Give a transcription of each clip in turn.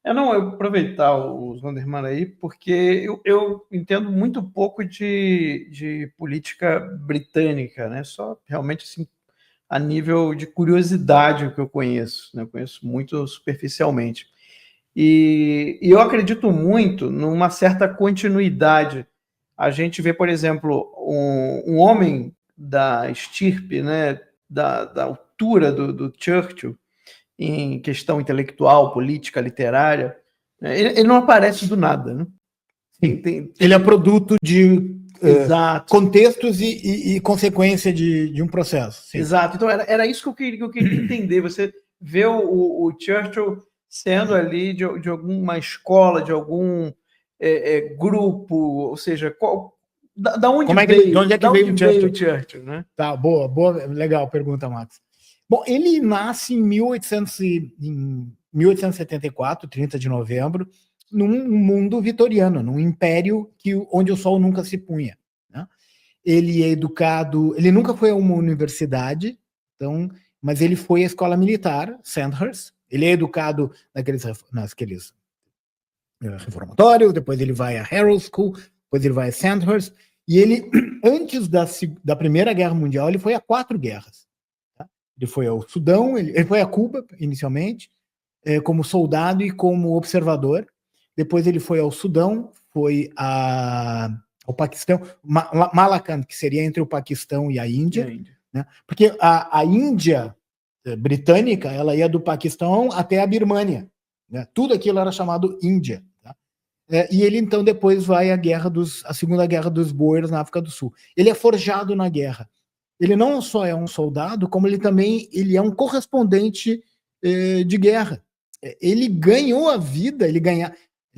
Não, eu aproveitar o Zonderman aí, porque eu entendo muito pouco de política britânica, né? Só realmente assim, a nível de curiosidade o que eu conheço, né? Eu conheço muito superficialmente. E eu acredito muito numa certa continuidade. A gente vê, por exemplo, um homem da estirpe, né, da altura do Churchill, em questão intelectual, política, literária, né, ele não aparece do nada. Né? Ele é produto de Exato. contextos e consequência de um processo. Sim. Exato. Então, era isso que eu queria entender. Você vê o Churchill sendo ali de alguma escola, de algum grupo, ou seja, da onde veio? De onde é que veio o Churchill? Né? Tá, boa, legal pergunta, Max. Bom, ele nasce em 1874, 30 de novembro, num mundo vitoriano, num império onde o sol nunca se punha. Né? Ele é educado, ele nunca foi a uma universidade, mas ele foi à escola militar, Sandhurst. Ele é educado naqueles reformatórios, depois ele vai a Harrow School, depois ele vai a Sandhurst, e ele, antes da Primeira Guerra Mundial, ele foi a 4 guerras. Tá? Ele foi ao Sudão, ele foi a Cuba, inicialmente, como soldado e como observador. Depois ele foi ao Sudão, foi ao Paquistão, Malakand, que seria entre o Paquistão e a Índia. Né? Porque a Índia britânica, ela ia do Paquistão até a Birmânia. Né? Tudo aquilo era chamado Índia. Tá? E ele, então, depois vai à Segunda Guerra dos Boers na África do Sul. Ele é forjado na guerra. Ele não só é um soldado, como ele é um correspondente de guerra. Ele ganhou a vida, ele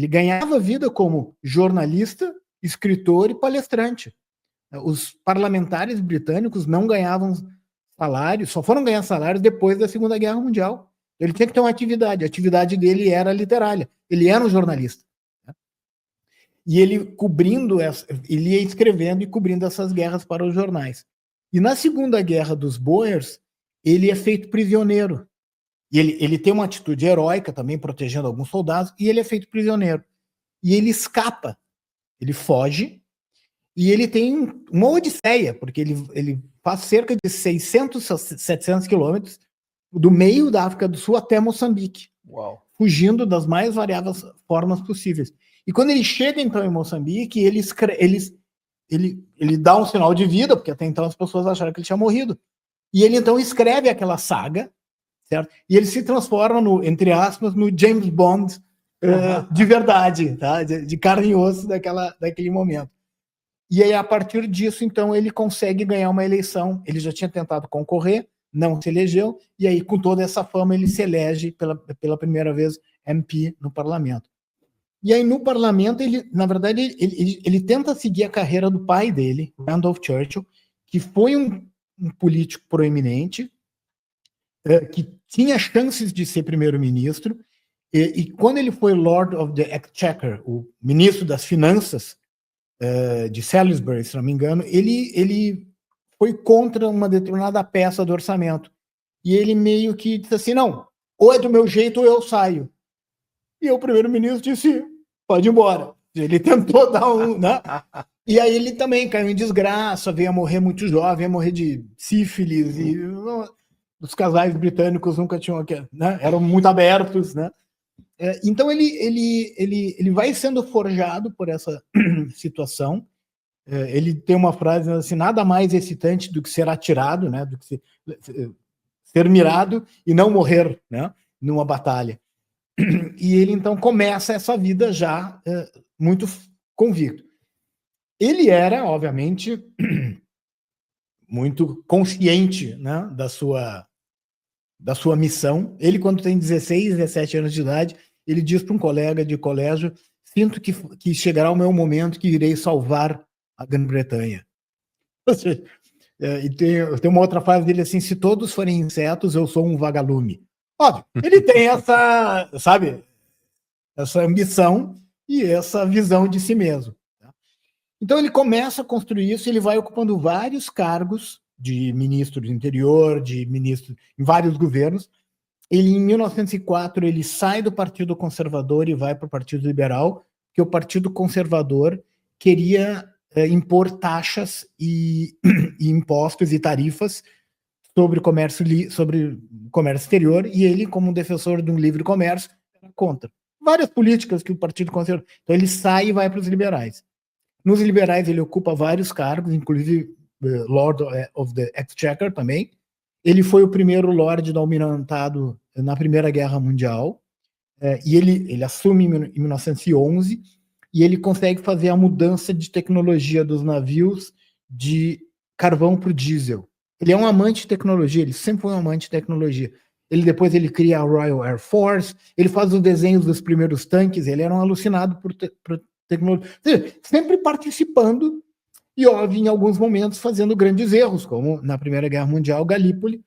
ganhava a vida como jornalista, escritor e palestrante. Os parlamentares britânicos não ganhavam salários, só foram ganhar salários depois da Segunda Guerra Mundial. Ele tinha que ter uma atividade. A atividade dele era literária. Ele era um jornalista. Né? E ele ele ia escrevendo e cobrindo essas guerras para os jornais. E na Segunda Guerra dos Boers, ele é feito prisioneiro. E ele tem uma atitude heróica também, protegendo alguns soldados, e ele é feito prisioneiro. E ele escapa. Ele foge. E ele tem uma odisseia, porque ele faz cerca de 600, 700 quilômetros do meio da África do Sul até Moçambique. Uau. Fugindo das mais variadas formas possíveis. E quando ele chega, então, em Moçambique, ele dá um sinal de vida, porque até então as pessoas acharam que ele tinha morrido. E ele, então, escreve aquela saga, certo? E ele se transforma, entre aspas, no James Bond de verdade, tá? De carne e osso daquele momento. E aí, a partir disso, então, ele consegue ganhar uma eleição. Ele já tinha tentado concorrer, não se elegeu, e aí, com toda essa fama, ele se elege pela primeira vez MP no parlamento. E aí, no parlamento, na verdade, ele tenta seguir a carreira do pai dele, Randolph Churchill, que foi um político proeminente, que tinha chances de ser primeiro-ministro, e quando ele foi Lord of the Exchequer, o ministro das Finanças de Salisbury, se não me engano, ele foi contra uma determinada peça do orçamento. E ele meio que disse assim, não, ou é do meu jeito ou eu saio. E o primeiro-ministro disse, pode ir embora. Ele tentou dar né? E aí ele também caiu em desgraça, veio a morrer muito jovem, veio a morrer de sífilis, e os casais britânicos nunca tinham, né? Eram muito abertos, né? Então ele vai sendo forjado por essa situação. Ele tem uma frase assim, nada mais excitante do que ser atirado, né? Do que ser mirado e não morrer, né? Numa batalha. E ele então começa essa vida já muito convicto. Ele era, obviamente, muito consciente, né, da sua missão. Ele, quando tem 16, 17 anos de idade, ele diz para um colega de colégio, sinto que chegará o meu momento que irei salvar a Grã-Bretanha. E tem uma outra frase dele assim, se todos forem insetos, eu sou um vagalume. Óbvio, ele tem essa, sabe, essa ambição e essa visão de si mesmo. Tá? Então ele começa a construir isso, ele vai ocupando vários cargos de ministro do interior, de ministro em vários governos, Ele, em 1904, ele sai do Partido Conservador e vai para o Partido Liberal, que o Partido Conservador queria impor taxas e impostos e tarifas sobre comércio exterior, e ele, como um defensor de um livre comércio, era contra. Várias políticas que o Partido Conservador... Então ele sai e vai para os liberais. Nos liberais ele ocupa vários cargos, inclusive Lord of the Exchequer também. Ele foi o primeiro Lorde do Almirantado na Primeira Guerra Mundial, e ele assume em 1911, e ele consegue fazer a mudança de tecnologia dos navios de carvão para o diesel. Ele é um amante de tecnologia, ele sempre foi um amante de tecnologia. Depois ele cria a Royal Air Force, ele faz os desenhos dos primeiros tanques, ele era um alucinado por tecnologia. Sempre participando e, óbvio, em alguns momentos fazendo grandes erros, como na Primeira Guerra Mundial, Galípoli,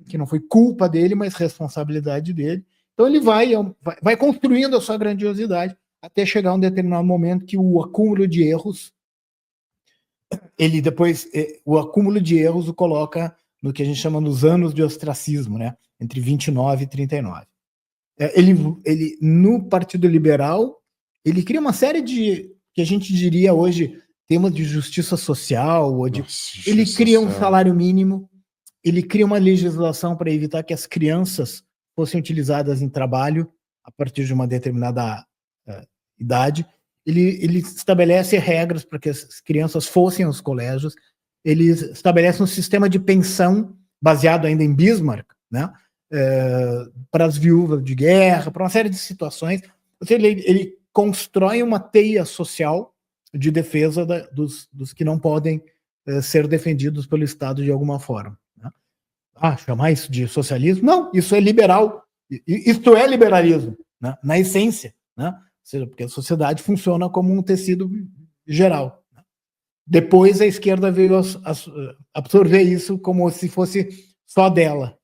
que não foi culpa dele, mas responsabilidade dele. Então ele vai construindo a sua grandiosidade até chegar a um determinado momento que o acúmulo de erros, o acúmulo de erros o coloca no que a gente chama nos anos de ostracismo, né? Entre 29 e 39. Ele, no Partido Liberal, ele cria uma série de, que a gente diria hoje, temas de justiça social, ele cria um salário mínimo, ele cria uma legislação para evitar que as crianças fossem utilizadas em trabalho a partir de uma determinada idade. Ele estabelece regras para que as crianças fossem aos colégios, ele estabelece um sistema de pensão baseado ainda em Bismarck, né? Para as viúvas de guerra, para uma série de situações. Ele constrói uma teia social de defesa dos que não podem ser defendidos pelo Estado de alguma forma, né? Chamar isso de socialismo? Não, isso é liberal. Isto é liberalismo, né? Na essência, né? Ou seja, porque a sociedade funciona como um tecido geral. Depois a esquerda veio absorver isso como se fosse só dela,